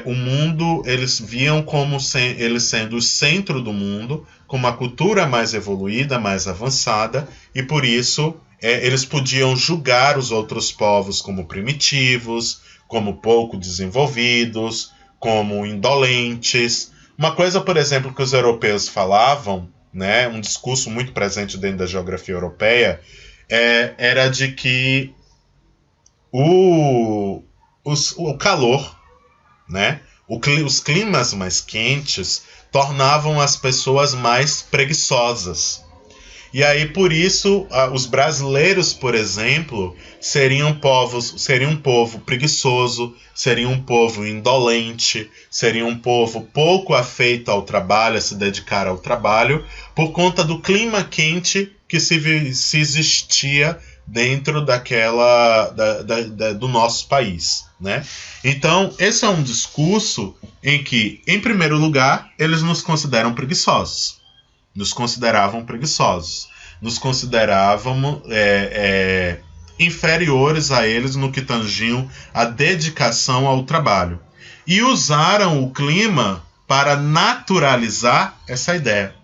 O mundo, eles viam como ele sendo o centro do mundo, como a cultura mais evoluída, mais avançada, e por isso eles podiam julgar os outros povos como primitivos, como pouco desenvolvidos, como indolentes. Uma coisa, por exemplo, que os europeus falavam, né, um discurso muito presente dentro da geografia europeia, era de que o calor, né, os climas mais quentes tornavam as pessoas mais preguiçosas. E aí, por isso, os brasileiros, por exemplo, seriam um povo preguiçoso, seriam um povo indolente, seriam um povo pouco afeito ao trabalho, a se dedicar ao trabalho, por conta do clima quente que se existia dentro do nosso país, né? Então, esse é um discurso em que, em primeiro lugar, eles nos consideravam preguiçosos. nos considerávamos inferiores a eles no que tangiam a dedicação ao trabalho. E usaram o clima para naturalizar essa ideia,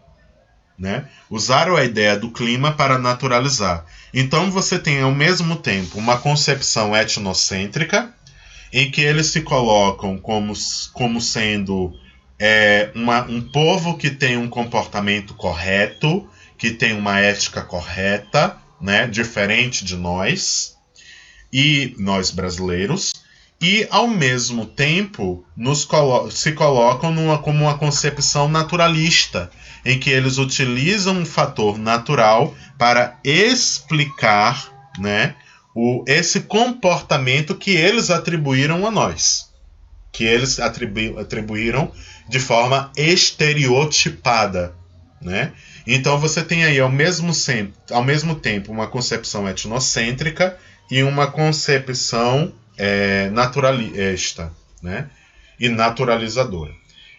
né? Usaram a ideia do clima para naturalizar. Então você tem ao mesmo tempo uma concepção etnocêntrica, em que eles se colocam como sendo um povo que tem um comportamento correto, que tem uma ética correta, né? Diferente de nós, e nós brasileiros, e ao mesmo tempo se colocam como uma concepção naturalista, em que eles utilizam um fator natural para explicar, né, esse comportamento que eles atribuíram a nós, que eles atribuíram de forma estereotipada, né? Então você tem aí ao mesmo tempo uma concepção etnocêntrica e uma concepção naturalista, né? E naturalizadora.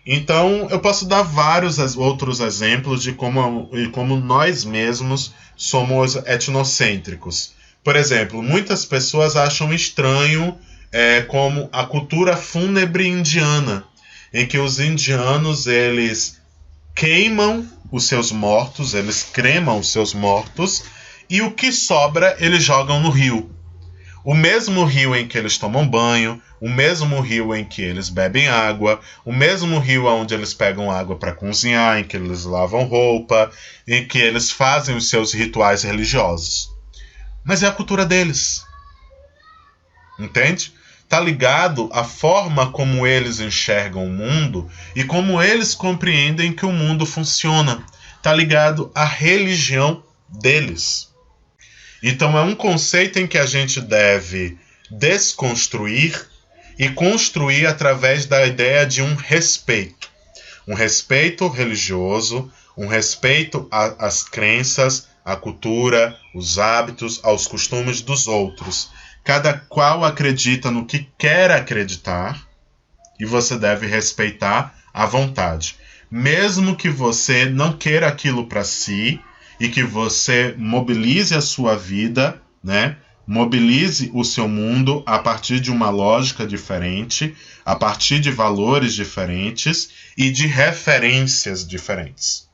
Então eu posso dar vários outros exemplos de como nós mesmos somos etnocêntricos. Por exemplo, muitas pessoas acham estranho como a cultura fúnebre indiana, em que os indianos eles queimam os seus mortos, eles cremam os seus mortos, e o que sobra eles jogam no rio. O mesmo rio em que eles tomam banho, o mesmo rio em que eles bebem água, o mesmo rio onde eles pegam água para cozinhar, em que eles lavam roupa, em que eles fazem os seus rituais religiosos. Mas é a cultura deles. Entende? Está ligado à forma como eles enxergam o mundo e como eles compreendem que o mundo funciona. Está ligado à religião deles. Então é um conceito em que a gente deve desconstruir e construir através da ideia de um respeito. Um respeito religioso, um respeito às crenças, à cultura, os hábitos, aos costumes dos outros. Cada qual acredita no que quer acreditar e você deve respeitar à vontade. Mesmo que você não queira aquilo para si e que você mobilize a sua vida, né? Mobilize o seu mundo a partir de uma lógica diferente, a partir de valores diferentes e de referências diferentes.